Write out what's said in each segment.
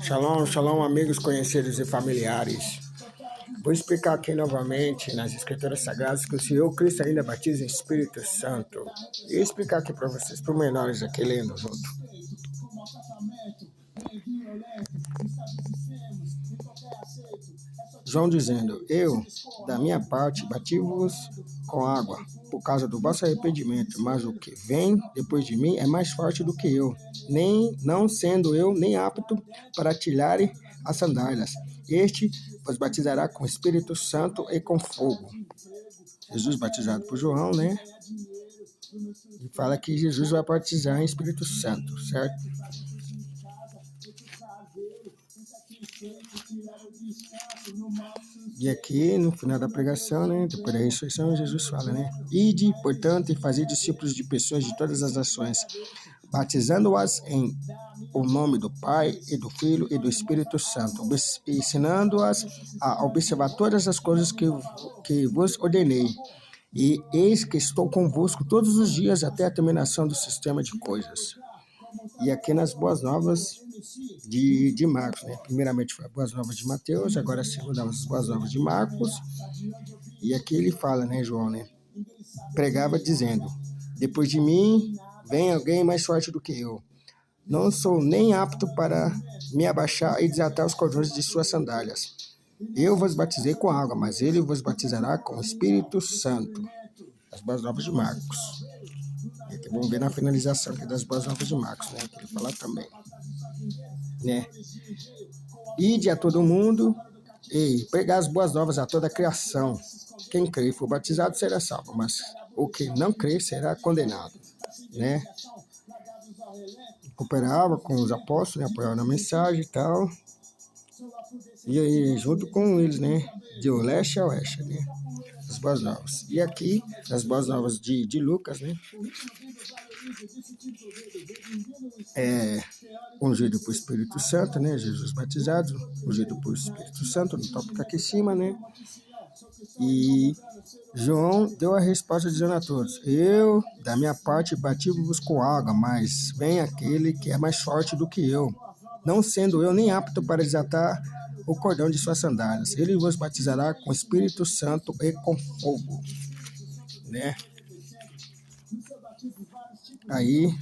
Shalom, shalom, amigos, conhecidos e familiares. Vou explicar aqui novamente nas Escrituras Sagradas que o Senhor Cristo ainda batiza em Espírito Santo. E explicar aqui para vocês, pormenores aqui, lendo junto. João dizendo: Eu, da minha parte, bati-vos com água, por causa do vosso arrependimento, mas o que vem depois de mim é mais forte do que eu, não sendo eu nem apto para tirar as sandálias. Este vos batizará com Espírito Santo e com fogo. Jesus batizado por João, né? E fala que Jesus vai batizar em Espírito Santo, certo? E aqui, no final da pregação, né, depois da ressurreição, Jesus fala, né? Ide, portanto, e fazei discípulos de pessoas de todas as nações, batizando-as em o nome do Pai, e do Filho, e do Espírito Santo, ensinando-as a observar todas as coisas que vos ordenei. E eis que estou convosco todos os dias até a terminação do sistema de coisas. E aqui nas Boas Novas de Marcos, né? Primeiramente foi as Boas Novas de Mateus, agora a segunda as Boas Novas de Marcos. E aqui ele fala, né, João, né? Pregava dizendo: depois de mim vem alguém mais forte do que eu. Não sou nem apto para me abaixar e desatar os cordões de suas sandálias. Eu vos batizei com água, mas ele vos batizará com o Espírito Santo. As Boas Novas de Marcos. E aqui vamos ver na finalização aqui das Boas Novas de Marcos, né? Que ele fala também, né? Ide a todo mundo e pregar as boas novas a toda a criação. Quem crê e for batizado será salvo, mas o que não crê será condenado, né? Cooperava com os apóstolos, né? Apoiava na mensagem e tal. E aí, junto com eles, né? De leste a oeste, né? As boas novas. E aqui, nas boas novas de Lucas, né? Ungido por Espírito Santo, né? Jesus batizado, ungido por Espírito Santo, no tópico aqui em cima, né? E João deu a resposta dizendo a todos: eu, da minha parte, bati-vos com água, mas vem aquele que é mais forte do que eu, não sendo eu nem apto para desatar o cordão de suas sandálias. Ele vos batizará com Espírito Santo e com fogo, né? Aí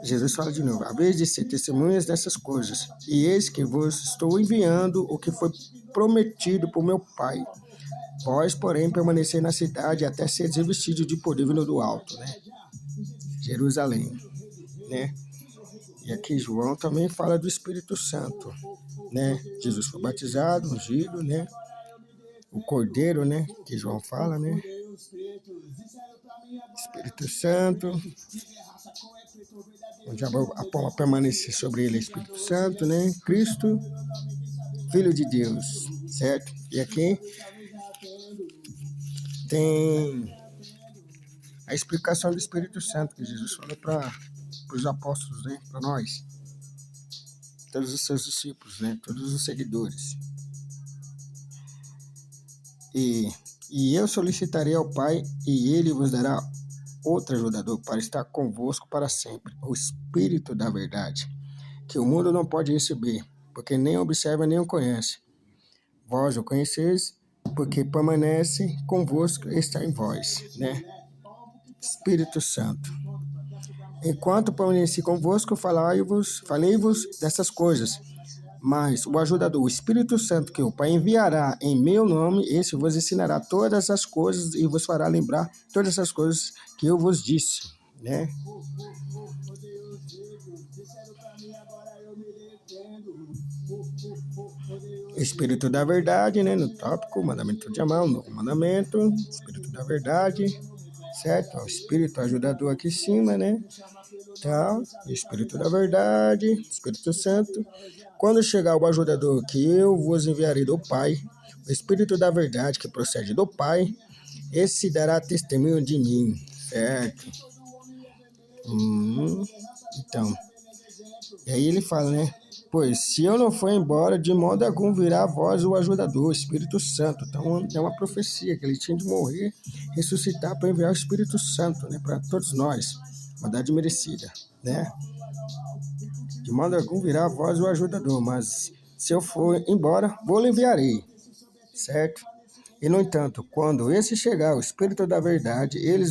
Jesus fala de novo: a vez de ser testemunhas dessas coisas, e eis que vos estou enviando o que foi prometido por meu Pai. Vós, porém, permanecei na cidade até seres revestidos de poder vindo do alto, né? Jerusalém, né? E aqui João também fala do Espírito Santo, né? Jesus foi batizado, ungido, né? O Cordeiro, né? Que João fala, né? Espírito Santo. Onde a palma permanecer sobre ele é Espírito Santo, né? Cristo, Filho de Deus, certo? E aqui tem a explicação do Espírito Santo que Jesus falou para os apóstolos, né? Para nós, todos os seus discípulos, né? Todos os seguidores. E eu solicitarei ao Pai, e ele vos dará outro ajudador para estar convosco para sempre, o Espírito da verdade, que o mundo não pode receber, porque nem observa nem o conhece. Vós o conheceis, porque permanece convosco e está em vós, né? Espírito Santo. Enquanto permaneci convosco, falei-vos dessas coisas. Mas o ajudador, o Espírito Santo, que o Pai enviará em meu nome, esse vos ensinará todas as coisas e vos fará lembrar todas as coisas que eu vos disse, né? Espírito da verdade, né? No tópico, mandamento de amar, o novo mandamento, Espírito da verdade, certo? O Espírito ajudador aqui em cima, né? Então, Espírito da verdade, Espírito Santo. Quando chegar o ajudador que eu vos enviarei do Pai, o Espírito da verdade que procede do Pai, esse dará testemunho de mim, certo? Então, e aí ele fala, né? Pois se eu não for embora, de modo algum virá a vós o ajudador, o Espírito Santo. Então é uma profecia que ele tinha de morrer, ressuscitar para enviar o Espírito Santo, né, para todos nós. bondade merecida, né? De modo algum virá a vós o ajudador, mas se eu for embora, vou-lhe enviarei, certo? E, no entanto, quando esse chegar, o Espírito da verdade, ele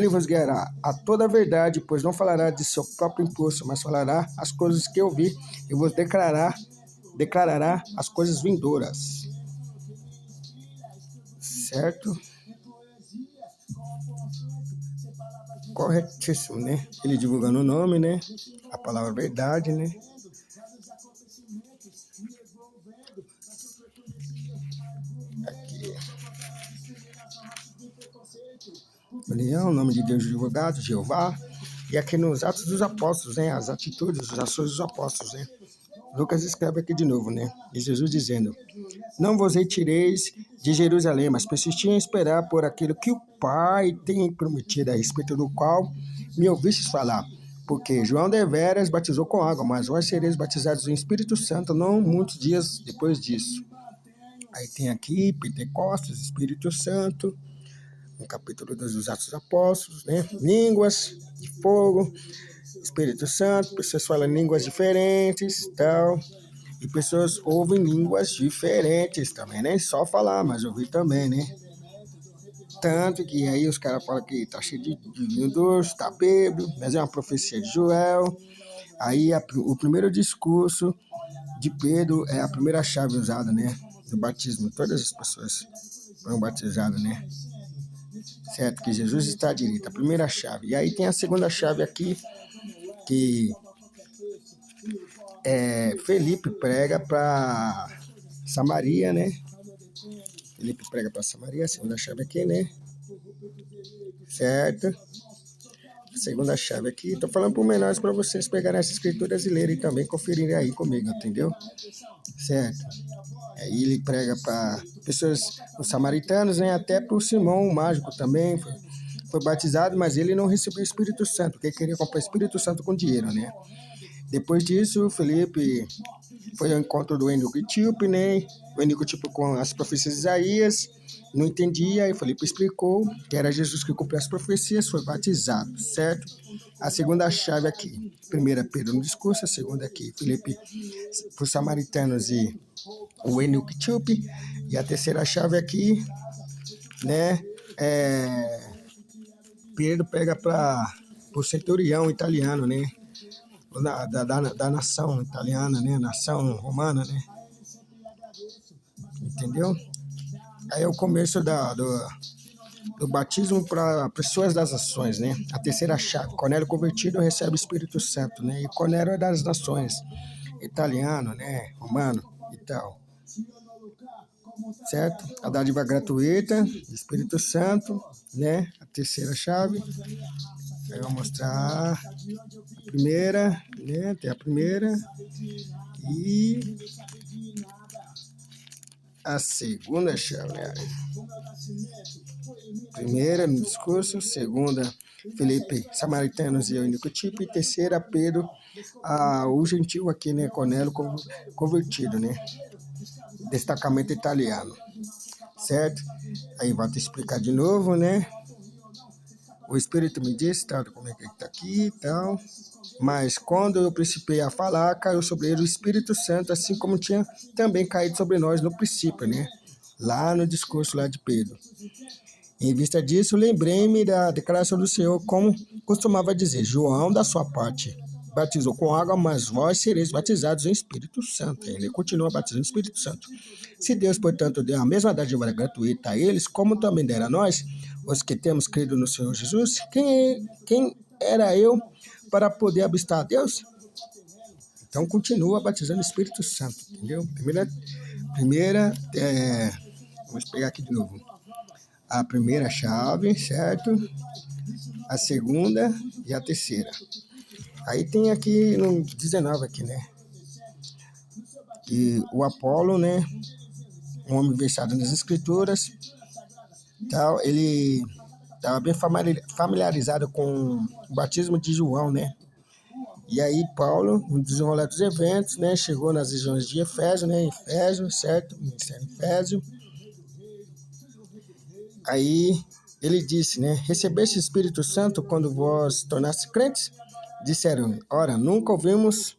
vos guiará a toda a verdade, pois não falará de seu próprio impulso, mas falará as coisas que ouvi e vos declarará as coisas vindouras, certo? Corretíssimo, né? Ele divulgando o nome, né? A palavra verdade, né? Aqui. União, o nome de Deus divulgado, Jeová. E aqui nos Atos dos Apóstolos, né? As atitudes, as ações dos apóstolos, né? Lucas escreve aqui de novo, né? E Jesus dizendo: não vos retireis de Jerusalém, mas persisti em esperar por aquilo que o Pai tem prometido, a respeito do qual me ouvistes falar. Porque João deveras batizou com água, mas vós sereis batizados em Espírito Santo não muitos dias depois disso. Aí tem aqui Pentecostes, Espírito Santo, no capítulo 2 dos Atos dos Apóstolos, né? Línguas de fogo, Espírito Santo, pessoas falam línguas diferentes, tal. E pessoas ouvem línguas diferentes também, nem só falar, mas ouvir também, né? Tanto que aí os caras falam que tá cheio de vinho doce, tá bêbado, mas é uma profecia de Joel. Aí o primeiro discurso de Pedro é a primeira chave usada, né? Do batismo. Todas as pessoas foram batizadas, né? Certo? Que Jesus está à direita, a primeira chave. E aí tem a segunda chave aqui, que Felipe prega para Samaria, né? Felipe prega para Samaria, a segunda chave aqui, né? Certo? A segunda chave aqui. Tô falando por menores para vocês pegarem essas escrituras e lerem também, conferirem aí comigo, entendeu? Certo? Aí ele prega para pessoas, os samaritanos, né? Até para o Simão, o mágico também, foi batizado, mas ele não recebeu o Espírito Santo, porque ele queria comprar o Espírito Santo com dinheiro, né? Depois disso, Felipe foi ao encontro do Ênioco Etíope, né? O Ênioco Etíope com as profecias de Isaías, não entendia, e Felipe explicou que era Jesus que cumpriu as profecias, foi batizado, certo? A segunda chave aqui, primeira Pedro no discurso, a segunda aqui, Felipe para os samaritanos e o Ênioco Etíope, e a terceira chave aqui, né? Pedro pega para o centurião italiano, né? Da nação italiana, né? Nação romana, né? Entendeu? Aí é o começo do batismo para pessoas das nações, né? A terceira chave, Cornélio convertido recebe o Espírito Santo, né? E Cornélio é das nações, italiano, né? Romano e tal. Certo? A dádiva gratuita, Espírito Santo, né? A terceira chave. Aí eu vou mostrar a primeira, né? Tem a primeira e a segunda chave, né? Primeira no discurso, segunda Felipe, samaritanos e Ênioco Etíope, e terceira Pedro, o gentil aqui, né? Cornélio convertido, né? Destacamento italiano, certo? Aí vai te explicar de novo, né? O Espírito me disse, tal, como é que está aqui e tal. Mas quando eu principiei a falar, caiu sobre ele o Espírito Santo, assim como tinha também caído sobre nós no princípio, né? Lá no discurso lá de Pedro. Em vista disso, lembrei-me da declaração do Senhor, como costumava dizer: João, da sua parte, batizou com água, mas vós sereis batizados em Espírito Santo. Ele continua batizando em Espírito Santo. Se Deus, portanto, deu a mesma dádiva gratuita a eles, como também dera a nós, os que temos crido no Senhor Jesus, quem era eu para poder abstar a Deus? Então, continua batizando o Espírito Santo, entendeu? Vamos pegar aqui de novo. A primeira chave, certo? A segunda e a terceira. Aí tem aqui no 19 aqui, né? E o Apolo, né? Um homem versado nas escrituras, tal, ele estava bem familiarizado com o batismo de João, né? E aí Paulo, no desenrolar dos eventos, né? Chegou nas regiões de Efésio, né? Efésio, certo? Ministério Efésio. Aí ele disse, né? Recebeste Espírito Santo quando vós tornaste crentes? Disseram, ora, nunca ouvimos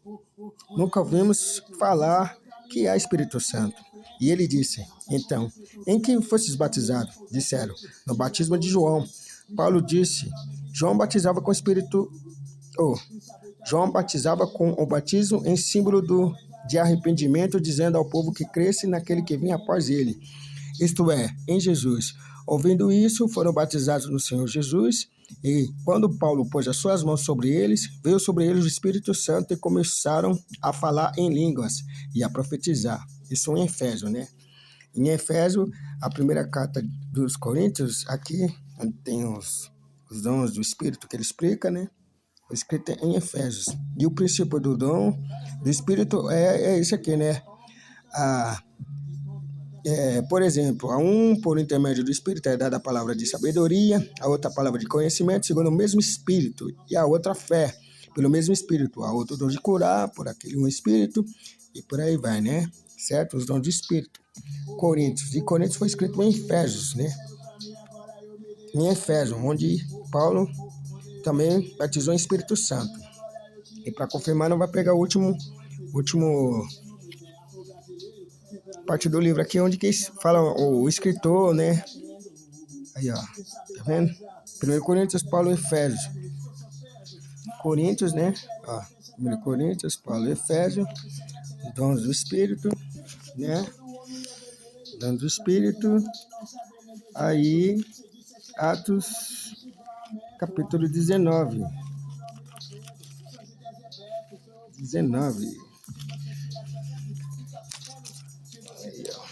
falar que há Espírito Santo. E ele disse, então, em que fostes batizados? Disseram, no batismo de João. Paulo disse, João batizava com o batismo em símbolo de arrependimento, dizendo ao povo que cresce naquele que vinha após ele, isto é, em Jesus. Ouvindo isso, foram batizados no Senhor Jesus, e quando Paulo pôs as suas mãos sobre eles, veio sobre eles o Espírito Santo e começaram a falar em línguas e a profetizar. Isso em Efésio, né? Em Efésio, a primeira carta dos Coríntios, aqui tem os dons do Espírito que ele explica, né? Escrito em Efésios. E o princípio do dom do Espírito é esse aqui, né? Por exemplo, a um, por intermédio do Espírito, é dada a palavra de sabedoria, a outra a palavra de conhecimento, segundo o mesmo Espírito, e a outra a fé, pelo mesmo Espírito, a outra o dom de curar, por aquele um Espírito, e por aí vai, né? Certo? Os dons do Espírito. Coríntios. E Coríntios foi escrito em Efésios, né? Em Efésios, onde Paulo também batizou em Espírito Santo. E para confirmar, não vai pegar o último parte do livro aqui, onde que fala o escritor, né? Aí, ó, tá vendo? 1 Coríntios, Paulo e Efésios. Coríntios, né? Ó, 1 Coríntios, Paulo e Efésios. Dons do Espírito, né? Dons do Espírito. Aí, Atos, capítulo 19. 19. Aí, ó.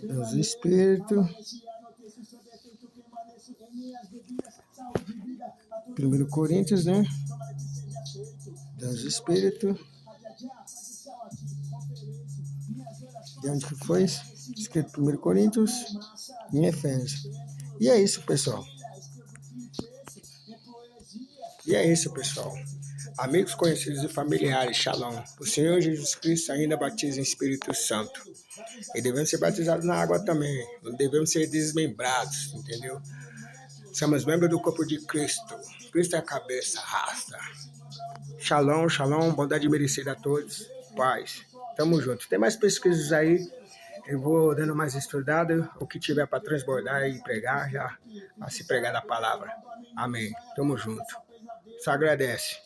Dons do Espírito. 1 Coríntios, né? Dons do Espírito. De onde que foi? Escrito 1 Coríntios em Efésios. E é isso, pessoal. Amigos, conhecidos e familiares, shalom. O Senhor Jesus Cristo ainda batiza em Espírito Santo. E devemos ser batizados na água também. Não devemos ser desmembrados, entendeu? Somos membros do corpo de Cristo. Cristo é a cabeça, rasta. Shalom, shalom, bondade merecida a todos. Paz. Tamo junto. Tem mais pesquisas aí. Eu vou dando mais estudado. O que tiver para transbordar e pregar, já a se pregar da palavra. Amém. Tamo junto. Só agradece.